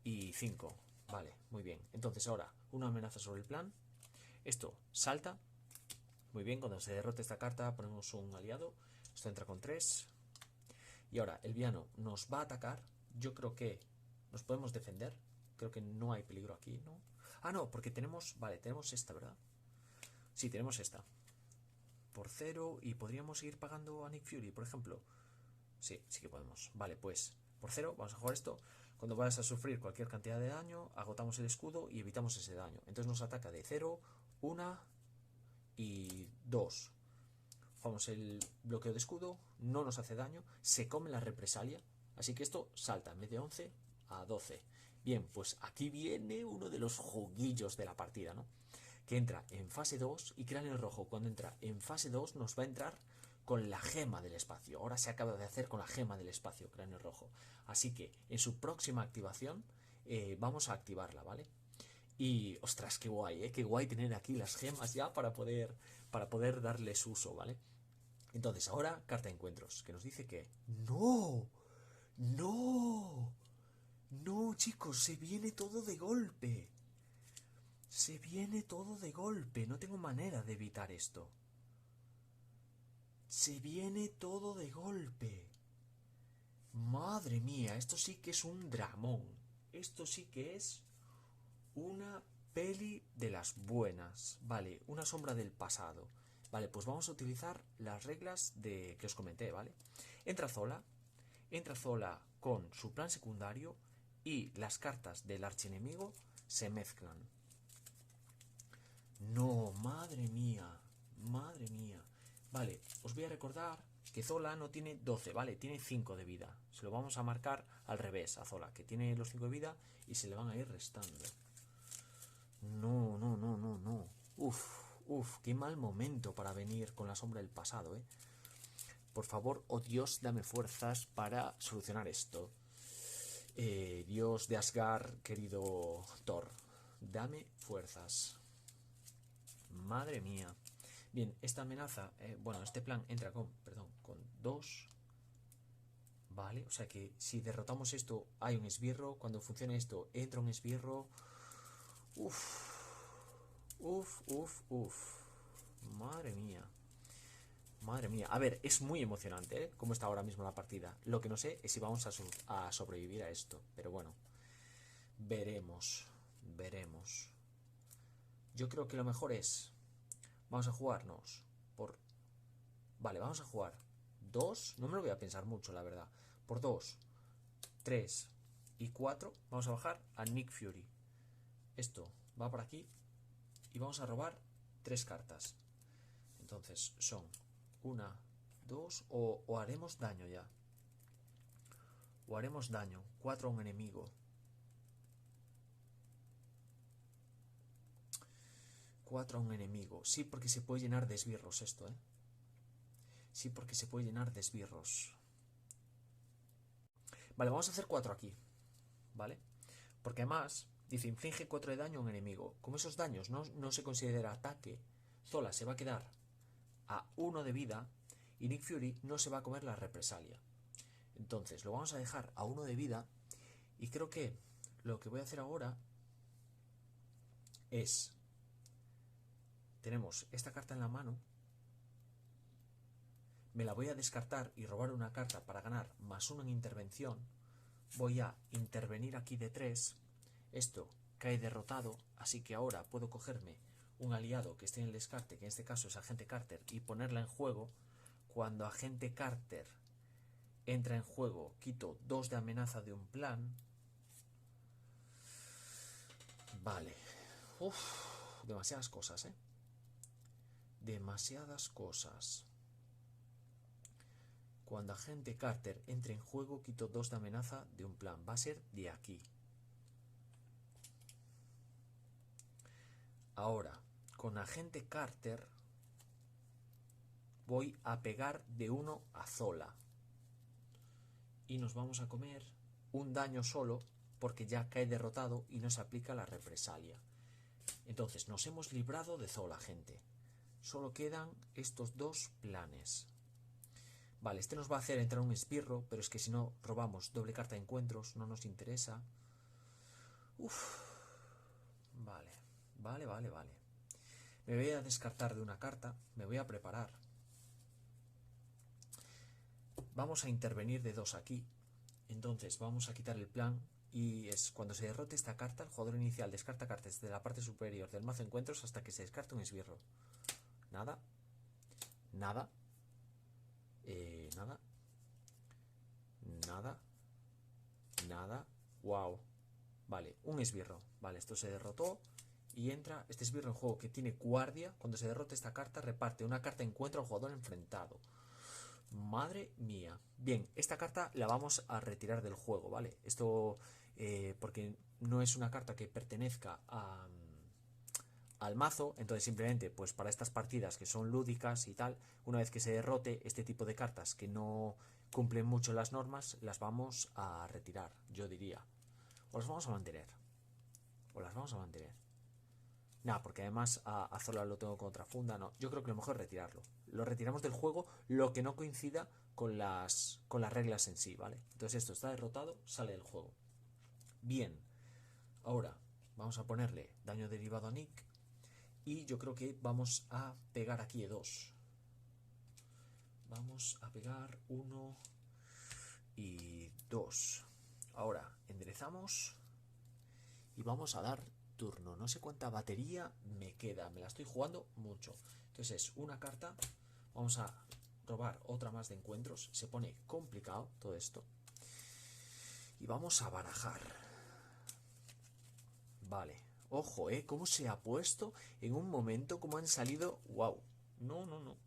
y 5. Vale, muy bien. Entonces ahora una amenaza sobre el plan. Esto salta. Muy bien, cuando se derrote esta carta ponemos un aliado. Esto entra con 3. Y ahora el villano nos va a atacar. Yo creo que nos podemos defender. Creo que no hay peligro aquí, ¿no? Ah, no, porque tenemos... Vale, tenemos esta, ¿verdad? Sí, tenemos esta. Por 0 y podríamos ir pagando a Nick Fury, por ejemplo. Sí, sí que podemos. Vale, pues por 0 vamos a jugar esto. Cuando vayas a sufrir cualquier cantidad de daño, agotamos el escudo y evitamos ese daño. Entonces nos ataca de 0, 1 y 2. Jugamos el bloqueo de escudo, no nos hace daño, se come la represalia. Así que esto salta en vez de 11 a 12. Bien, pues aquí viene uno de los juguillos de la partida, ¿no? Que entra en fase 2 y Cráneo Rojo, cuando entra en fase 2 nos va a entrar con la gema del espacio. Ahora se acaba de hacer con la gema del espacio, Cráneo Rojo. Así que en su próxima activación vamos a activarla, ¿vale? Y ostras, qué guay, ¿eh? Qué guay tener aquí las gemas ya para poder darles uso, ¿vale? Entonces ahora carta de encuentros, que nos dice que... ¡No! ¡No! ¡No, chicos! Se viene todo de golpe. Se viene todo de golpe. No tengo manera de evitar esto. Se viene todo de golpe. Madre mía, esto sí que es un dramón. Esto sí que es una peli de las buenas. Vale, una sombra del pasado. Vale, pues vamos a utilizar las reglas que os comenté, ¿vale? Entra Zola con su plan secundario y las cartas del archienemigo se mezclan. No, madre mía, madre mía. Vale, os voy a recordar que Zola no tiene 12, ¿vale? Tiene 5 de vida. Se lo vamos a marcar al revés a Zola, que tiene los 5 de vida y se le van a ir restando. No, no, no, no, no. Uf, qué mal momento para venir con la sombra del pasado, ¿eh? Por favor, oh Dios, dame fuerzas para solucionar esto. Dios de Asgard, querido Thor, dame fuerzas. Madre mía. Bien, esta amenaza, este plan entra con 2. Vale, o sea que si derrotamos esto hay un esbirro. Cuando funcione esto entra un esbirro. Uf, uf, uf, uf. Madre mía. Madre mía. A ver, es muy emocionante, ¿eh? Cómo está ahora mismo la partida. Lo que no sé es si vamos a sobrevivir a esto. Pero bueno, veremos. Veremos. Yo creo que lo mejor es... Vamos a jugarnos por... Vale, vamos a jugar 2. No me lo voy a pensar mucho, la verdad. Por 2, 3 y 4 vamos a bajar a Nick Fury. Esto va por aquí y vamos a robar 3 cartas. Entonces son 1, 2 o haremos daño ya. O haremos daño. 4 a un enemigo. 4 a un enemigo. Sí, porque se puede llenar de esbirros esto, ¿eh? Sí, porque se puede llenar de esbirros. Vale, vamos a hacer 4 aquí. ¿Vale? Porque además dice inflige 4 de daño a un enemigo. Como esos daños no se considera ataque, Zola se va a quedar a 1 de vida y Nick Fury no se va a comer la represalia. Entonces lo vamos a dejar a 1 de vida y creo que lo que voy a hacer ahora es... Tenemos esta carta en la mano. Me la voy a descartar y robar una carta para ganar +1 en intervención. Voy a intervenir aquí de 3. Esto cae derrotado, así que ahora puedo cogerme un aliado que esté en el descarte, que en este caso es Agente Carter, y ponerla en juego. Cuando Agente Carter entra en juego, quito 2 de amenaza de un plan. Vale. Uf, demasiadas cosas, ¿eh? Demasiadas cosas. Cuando Agente Carter entre en juego, quito 2 de amenaza de un plan. Va a ser de aquí. Ahora, con Agente Carter voy a pegar de 1 a Zola. Y nos vamos a comer un daño solo porque ya cae derrotado y no se aplica la represalia. Entonces nos hemos librado de Zola, gente. Solo quedan estos 2 planes. Vale, este nos va a hacer entrar un esbirro, pero es que si no robamos doble carta de encuentros no nos interesa. Uf. Vale, vale. Me voy a descartar de una carta, me voy a preparar. Vamos a intervenir de 2 aquí. Entonces vamos a quitar el plan y es cuando se derrote esta carta, el jugador inicial descarta cartas de la parte superior del mazo de encuentros hasta que se descarte un esbirro. Nada. Nada. Nada. Nada. Nada. Wow. Vale, un esbirro. Vale, esto se derrotó. Y entra este esbirro en juego que tiene guardia. Cuando se derrote esta carta, reparte una carta de encuentro al jugador enfrentado. Madre mía. Bien, esta carta la vamos a retirar del juego, ¿vale? Esto porque no es una carta que pertenezca al mazo, entonces simplemente pues para estas partidas que son lúdicas y tal, una vez que se derrote este tipo de cartas que no cumplen mucho las normas, las vamos a retirar, yo diría. O las vamos a mantener. O las vamos a mantener. Nada, porque además a Zola lo tengo con otra funda. No, yo creo que lo mejor es retirarlo. Lo retiramos del juego, lo que no coincida con las reglas en sí, ¿vale? Entonces esto está derrotado, sale del juego. Bien, ahora vamos a ponerle daño derivado a Nick. Y yo creo que vamos a pegar aquí de 2. Vamos a pegar 1 y 2. Ahora enderezamos y vamos a dar turno. No sé cuánta batería me queda, me la estoy jugando mucho. Entonces es una carta, vamos a robar otra más de encuentros. Se pone complicado todo esto. Y vamos a barajar. Vale, ojo, cómo se ha puesto en un momento, cómo han salido. Wow, no.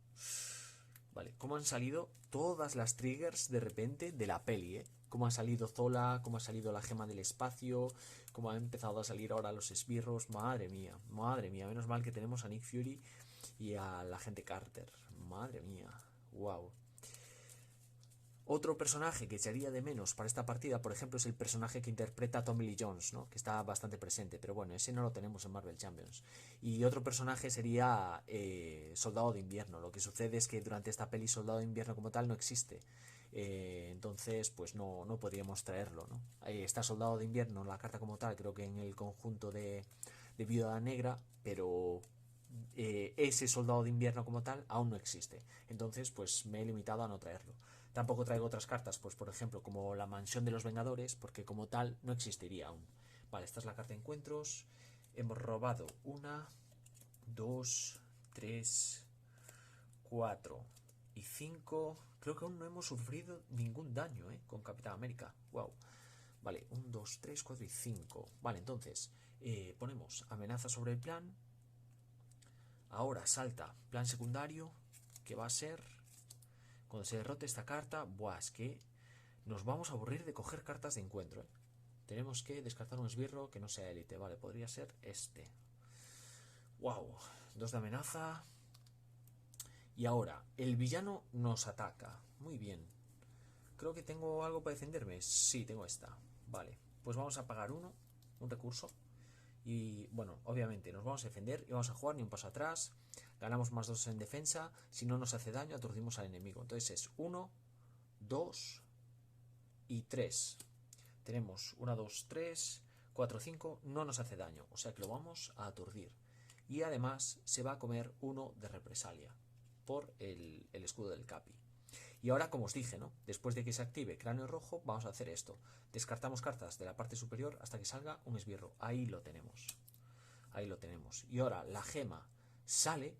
Vale, cómo han salido todas las triggers de repente de la peli, cómo ha salido Zola, cómo ha salido la gema del espacio, cómo ha empezado a salir ahora los esbirros. Madre mía, menos mal que tenemos a Nick Fury y a la Agente Carter. Madre mía, wow. Otro personaje que echaría de menos para esta partida, por ejemplo, es el personaje que interpreta a Tommy Lee Jones, ¿no? Que está bastante presente, pero bueno, ese no lo tenemos en Marvel Champions. Y otro personaje sería Soldado de Invierno. Lo que sucede es que durante esta peli Soldado de Invierno como tal no existe. Entonces, pues no podríamos traerlo, ¿no? Está Soldado de Invierno, la carta como tal, creo que en el conjunto de de Viuda Negra, pero ese soldado de invierno como tal aún no existe. Entonces, pues me he limitado a no traerlo. Tampoco traigo otras cartas, pues por ejemplo, como la Mansión de los Vengadores, porque como tal no existiría aún. Vale, esta es la carta de encuentros. Hemos robado 1, 2, 3, 4 y 5. Creo que aún no hemos sufrido ningún daño, con Capitán América. Wow. Vale, 1, 2, 3, 4 y 5. Vale, entonces ponemos amenaza sobre el plan. Ahora salta plan secundario, que va a ser cuando se derrote esta carta. Buah, es que nos vamos a aburrir de coger cartas de encuentro. Tenemos que descartar un esbirro que no sea élite. Vale, podría ser este. Wow, 2 de amenaza. Y ahora, el villano nos ataca. Muy bien. Creo que tengo algo para defenderme. Sí, tengo esta. Vale, pues vamos a pagar un recurso. Y bueno, obviamente nos vamos a defender y vamos a jugar ni un paso atrás. Ganamos más 2 en defensa. Si no nos hace daño, aturdimos al enemigo. Entonces es 1, 2 y 3. Tenemos 1, 2, 3, 4, 5. No nos hace daño, o sea que lo vamos a aturdir. Y además se va a comer 1 de represalia por el escudo del Capi. Y ahora, como os dije, ¿no? Después de que se active Cráneo Rojo, vamos a hacer esto. Descartamos cartas de la parte superior hasta que salga un esbirro. Ahí lo tenemos. Ahí lo tenemos. Y ahora la gema sale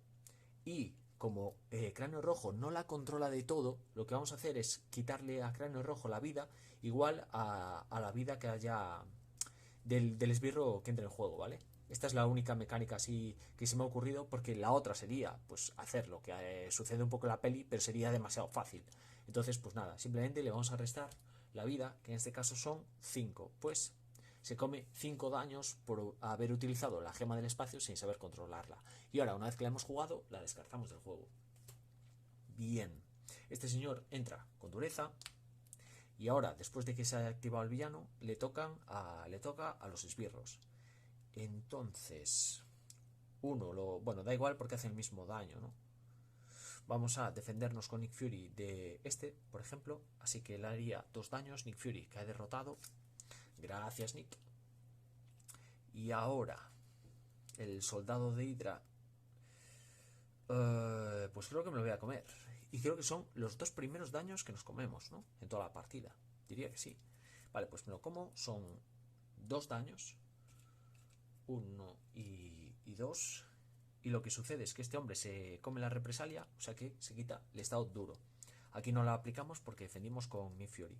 y como Cráneo Rojo no la controla de todo, lo que vamos a hacer es quitarle a Cráneo Rojo la vida igual a la vida que haya del esbirro que entre en juego, ¿vale? Esta es la única mecánica así que se me ha ocurrido, porque la otra sería pues hacer lo que sucede un poco en la peli, pero sería demasiado fácil. Entonces, pues nada, simplemente le vamos a restar la vida, que en este caso son 5. Pues se come 5 daños por haber utilizado la gema del espacio sin saber controlarla. Y ahora, una vez que la hemos jugado, la descartamos del juego. Bien, este señor entra con dureza. Y ahora, después de que se haya activado el villano, le toca a los esbirros. Entonces, bueno, da igual porque hace el mismo daño, ¿no? Vamos a defendernos con Nick Fury de este, por ejemplo. Así que le haría 2 daños. Nick Fury cae derrotado. Gracias, Nick. Y ahora, el soldado de Hydra. Pues creo que me lo voy a comer. Y creo que son los 2 primeros daños que nos comemos, ¿no? En toda la partida. Diría que sí. Vale, pues me lo como. Son 2 daños. 1 y 2. Y lo que sucede es que este hombre se come la represalia, o sea que se quita el estado duro. Aquí no la aplicamos porque defendimos con Nick Fury.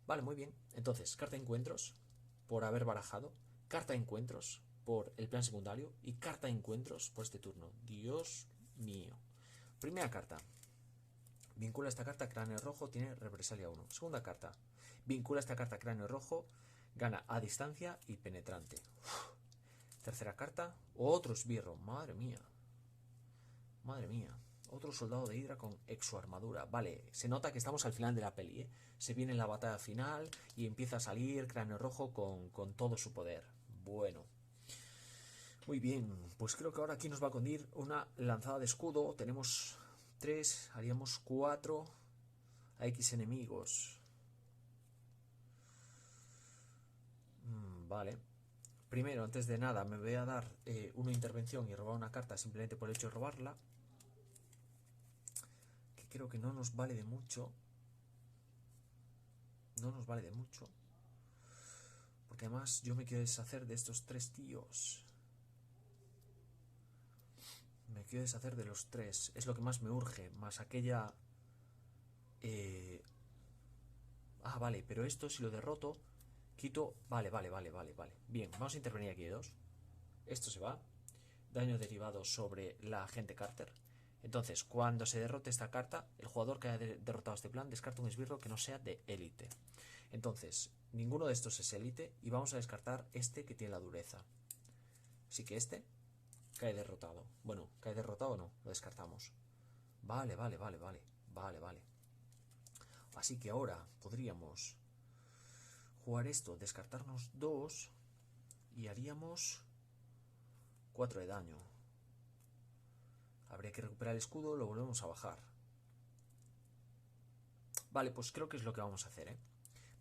Vale, muy bien. Entonces, carta de encuentros por haber barajado, carta de encuentros por el plan secundario y carta de encuentros por este turno. Dios mío. Primera carta. Vincula esta carta a Cráneo Rojo, tiene represalia 1. Segunda carta. Vincula esta carta a Cráneo Rojo, gana a distancia y penetrante. Tercera carta, otro esbirro. Madre mía. Madre mía. Otro soldado de Hydra con exoarmadura. Vale, se nota que estamos al final de la peli, ¿eh? Se viene la batalla final y empieza a salir Cráneo Rojo con todo su poder. Bueno. Muy bien, pues creo que ahora aquí nos va a condir una lanzada de escudo. Tenemos 3, haríamos 4 a X enemigos. Vale. Primero, antes de nada, me voy a dar una intervención y robar una carta simplemente por el hecho de robarla. Que creo que no nos vale de mucho. No nos vale de mucho. Porque además yo me quiero deshacer de estos 3 tíos. Me quiero deshacer de los 3. Es lo que más me urge. Más aquella... vale, pero esto si lo derroto... Quito... Vale. Bien, vamos a intervenir aquí de 2. Esto se va. Daño derivado sobre la agente Carter. Entonces, cuando se derrote esta carta, el jugador que haya derrotado este plan descarta un esbirro que no sea de élite. Entonces, ninguno de estos es élite y vamos a descartar este que tiene la dureza. Así que este cae derrotado. Bueno, cae derrotado o no, lo descartamos. Vale. Así que ahora podríamos jugar esto, descartarnos 2 y haríamos 4 de daño. Habría que recuperar el escudo, lo volvemos a bajar. Vale, pues creo que es lo que vamos a hacer, ¿eh?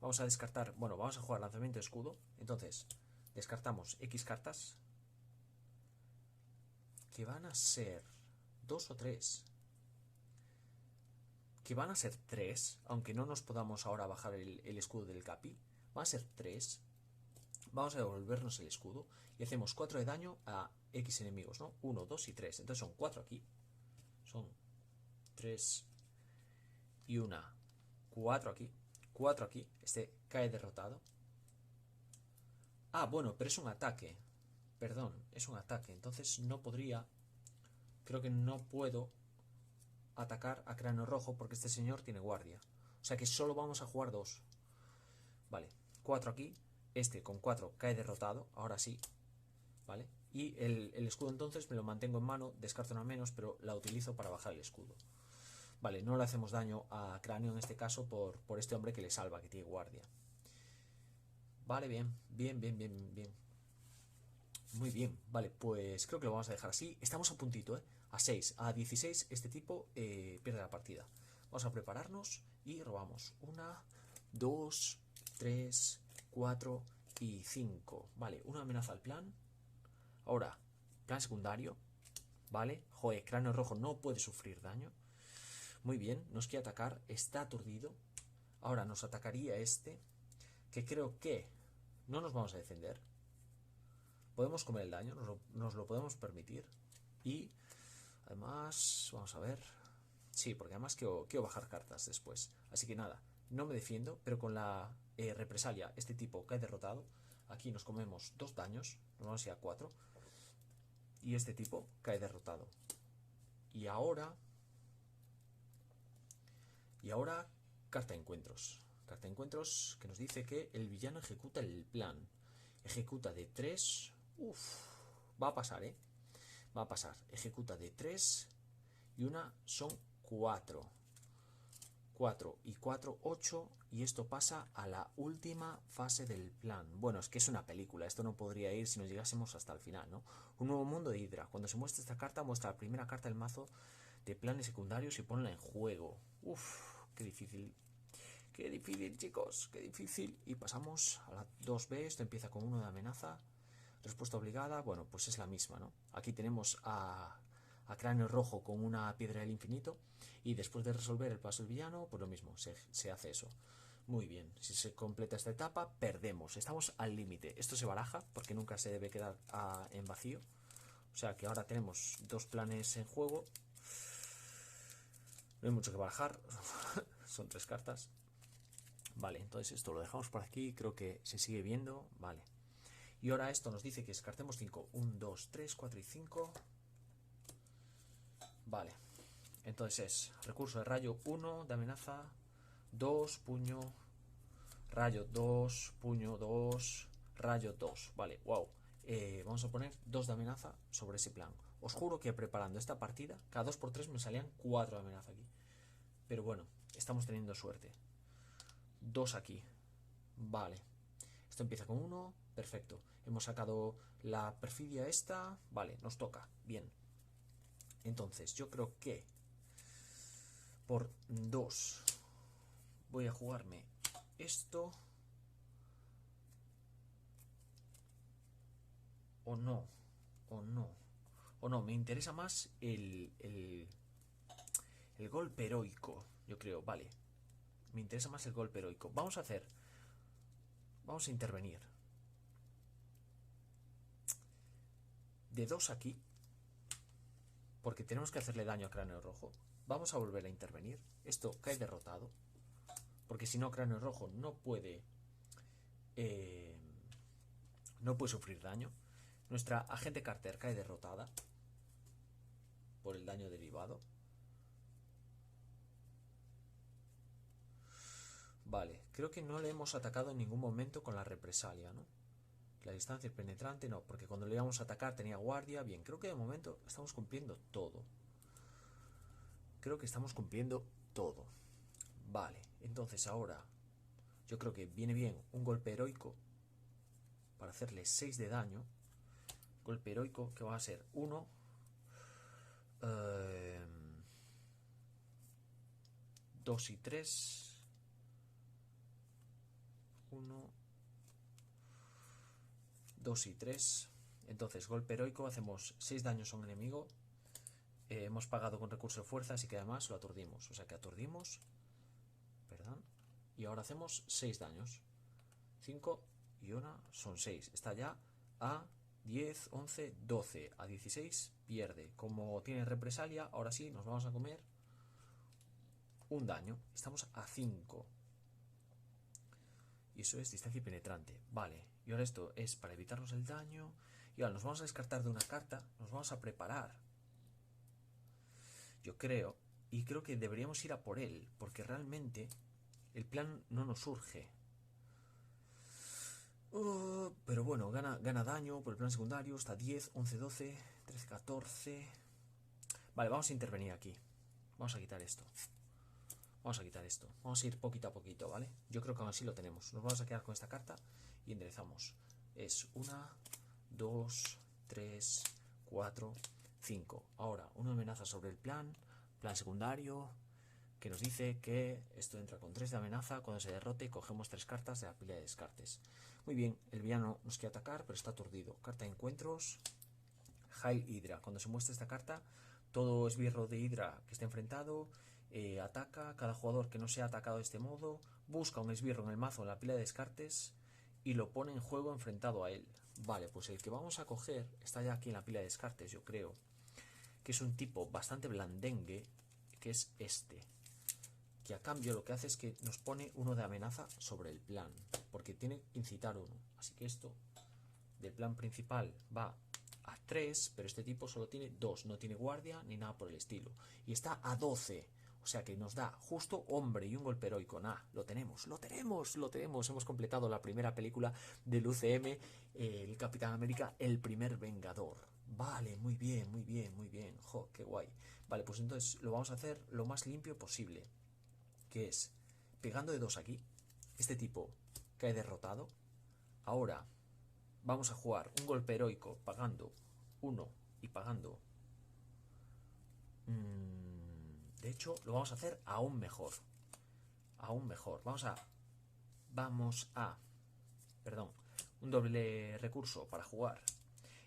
Vamos a descartar, bueno, vamos a jugar lanzamiento de escudo. Entonces, descartamos X cartas. que van a ser 2 o 3. Que van a ser 3, aunque no nos podamos ahora bajar el escudo del Capi. Van a ser 3. Vamos a devolvernos el escudo y hacemos 4 de daño a X enemigos, ¿no? 1, 2 y 3. Entonces son 4 aquí. Son 3 y 1. 4 aquí. 4 aquí. Este cae derrotado. Ah, bueno, pero es un ataque. Perdón, es un ataque. Entonces no podría... Creo que no puedo atacar a Cráneo Rojo porque este señor tiene guardia. O sea que solo vamos a jugar 2. Vale, 4 aquí. Este con 4 cae derrotado. Ahora sí. ¿Vale? Y el escudo entonces me lo mantengo en mano. Descarto una menos, pero la utilizo para bajar el escudo. Vale, no le hacemos daño a Cráneo en este caso por este hombre que le salva, que tiene guardia. Vale, bien. Muy bien, vale, pues creo que lo vamos a dejar así. Estamos a puntito, ¿eh? A 6, a 16 este tipo pierde la partida. Vamos a prepararnos y robamos 1, 2, 3, 4 y 5. Vale, una amenaza al plan. Ahora, plan secundario. Vale, joder, Cráneo Rojo no puede sufrir daño. Muy bien, nos quiere atacar, está aturdido. Ahora nos atacaría este, que creo que no nos vamos a defender. Podemos comer el daño, nos lo podemos permitir. Y además, vamos a ver. Sí, porque además quiero bajar cartas después. Así que nada, no me defiendo, pero con la represalia este tipo cae derrotado. Aquí nos comemos 2 daños, nos vamos a ir a 4. Y este tipo cae derrotado. Y ahora, carta de encuentros. Carta de encuentros que nos dice que el villano ejecuta el plan. Ejecuta de 3. Uff, va a pasar, ¿eh? Va a pasar. Ejecuta de 3 y una son 4. 4 y 4, 8. Y esto pasa a la última fase del plan. Bueno, es que es una película. Esto no podría ir si nos llegásemos hasta el final, ¿no? Un nuevo mundo de Hydra. Cuando se muestra esta carta, muestra la primera carta del mazo de planes secundarios y ponla en juego. Uff, qué difícil. Qué difícil, chicos. Qué difícil. Y pasamos a la 2B. Esto empieza con 1 de amenaza. Respuesta obligada, bueno, pues es la misma, ¿no? Aquí tenemos a Cráneo Rojo con una piedra del infinito y después de resolver el paso del villano, pues lo mismo, se hace eso. Muy bien, si se completa esta etapa, perdemos, estamos al límite. Esto se baraja porque nunca se debe quedar en vacío. O sea que ahora tenemos 2 planes en juego. No hay mucho que barajar, son 3 cartas. Vale, entonces esto lo dejamos por aquí, creo que se sigue viendo, vale. Y ahora esto nos dice que descartemos 5. 1, 2, 3, 4 y 5. Vale. Entonces es recurso de rayo 1 de amenaza. 2, puño. Rayo 2, puño 2. Rayo 2. Vale, wow. Vamos a poner 2 de amenaza sobre ese plan. Os juro que preparando esta partida, cada 2×3 me salían 4 de amenaza aquí. Pero bueno, estamos teniendo suerte. 2 aquí. Vale. Esto empieza con 1. Perfecto. Hemos sacado la perfidia esta. Vale, nos toca. Bien. Entonces, yo creo que por 2 voy a jugarme esto. O no. O no. O no, me interesa más el golpe heroico. Yo creo, vale. Me interesa más el golpe heroico. Vamos a intervenir. De 2 aquí. Porque tenemos que hacerle daño a Cráneo Rojo. Vamos a volver a intervenir. Esto cae derrotado. Porque si no, Cráneo Rojo no puede sufrir daño. Nuestra agente Carter cae derrotada por el daño derivado. Vale, creo que no le hemos atacado en ningún momento con la represalia, ¿no? La distancia penetrante no, porque cuando le íbamos a atacar tenía guardia. Bien, creo que de momento estamos cumpliendo todo. Creo que estamos cumpliendo todo. Vale, entonces ahora yo creo que viene bien un golpe heroico para hacerle 6 de daño. Golpe heroico que va a ser 1, 2 y 3. 1, 2 y 3. Entonces, golpe heroico, hacemos 6 daños a un enemigo. Hemos pagado con recurso de fuerza, así que además lo aturdimos. O sea que aturdimos. Perdón. Y ahora hacemos 6 daños. 5 y 1 son 6. Está ya a 10, 11, 12. A 16 pierde. Como tiene represalia, ahora sí nos vamos a comer un daño. Estamos a 5. Y eso es distancia penetrante. Vale. Y ahora esto es para evitarnos el daño. Y ahora nos vamos a descartar de una carta. Nos vamos a preparar. Yo creo. Y creo que deberíamos ir a por él. Porque realmente el plan no nos surge. Pero bueno, gana daño por el plan secundario. Está 10, 11, 12, 13, 14. Vale, vamos a intervenir aquí. Vamos a quitar esto. Vamos a quitar esto. Vamos a ir poquito a poquito, ¿vale? Yo creo que aún así lo tenemos. Nos vamos a quedar con esta carta y enderezamos. Es 1, 2, 3, 4, 5. Ahora, una amenaza sobre el plan secundario, que nos dice que esto entra con 3 de amenaza. Cuando se derrote, cogemos 3 cartas de la pila de descartes. Muy bien, el villano nos quiere atacar, pero está aturdido. Carta de encuentros, Hail Hydra. Cuando se muestra esta carta, todo esbirro de Hydra que esté enfrentado ataca. Cada jugador que no sea atacado de este modo busca un esbirro en el mazo en la pila de descartes y lo pone en juego enfrentado a él. Vale, pues el que vamos a coger está ya aquí en la pila de descartes, yo creo. Que es un tipo bastante blandengue, que es este. Que a cambio lo que hace es que nos pone 1 de amenaza sobre el plan. Porque tiene que incitar 1. Así que esto del plan principal va a 3, pero este tipo solo tiene 2. No tiene guardia ni nada por el estilo. Y está a 12. O sea que nos da justo hombre y un golpe heroico. Nah, lo tenemos. Hemos completado la primera película del UCM, el Capitán América, el primer Vengador. Vale, muy bien. Jo, qué guay. Vale, pues entonces lo vamos a hacer lo más limpio posible. Que es, pegando de 2 aquí, este tipo cae derrotado. Ahora vamos a jugar un golpe heroico pagando 1 y pagando... de hecho, lo vamos a hacer aún mejor. Vamos a... Perdón. Un doble recurso para jugar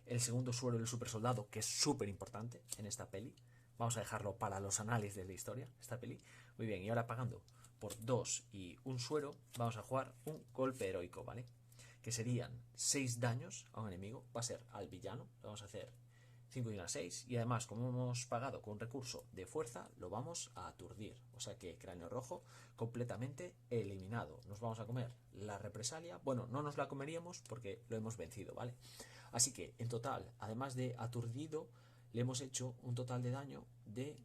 el segundo suero del super soldado, que es súper importante en esta peli. Vamos a dejarlo para los anales de la historia, esta peli. Muy bien, y ahora pagando por 2 y un suero, vamos a jugar un golpe heroico, ¿vale? Que serían 6 daños a un enemigo. Va a ser al villano. Lo vamos a hacer 5 y 1, 6. Y además, como hemos pagado con un recurso de fuerza, lo vamos a aturdir. O sea que cráneo rojo completamente eliminado. Nos vamos a comer la represalia. Bueno, no nos la comeríamos porque lo hemos vencido, ¿vale? Así que en total, además de aturdido, le hemos hecho un total de daño de...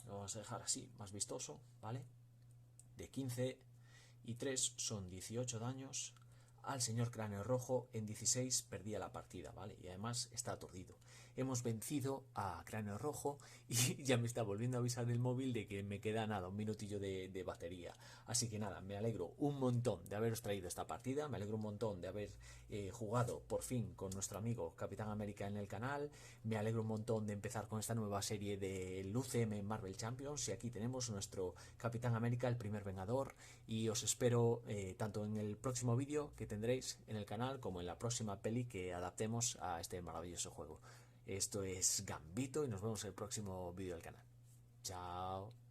Lo vamos a dejar así, más vistoso, ¿vale? De 15 y 3 son 18 daños. Al señor cráneo rojo en 16 perdía la partida, ¿vale? Y además está aturdido. Hemos vencido a cráneo rojo y ya me está volviendo a avisar el móvil de que me queda nada, un minutillo de batería. Así que nada, me alegro un montón de haberos traído esta partida, me alegro un montón de haber jugado por fin con nuestro amigo Capitán América en el canal, me alegro un montón de empezar con esta nueva serie del UCM Marvel Champions y aquí tenemos nuestro Capitán América, el primer Vengador, y os espero tanto en el próximo vídeo que tendréis en el canal como en la próxima peli que adaptemos a este maravilloso juego. Esto es Gambito y nos vemos en el próximo vídeo del canal. Chao.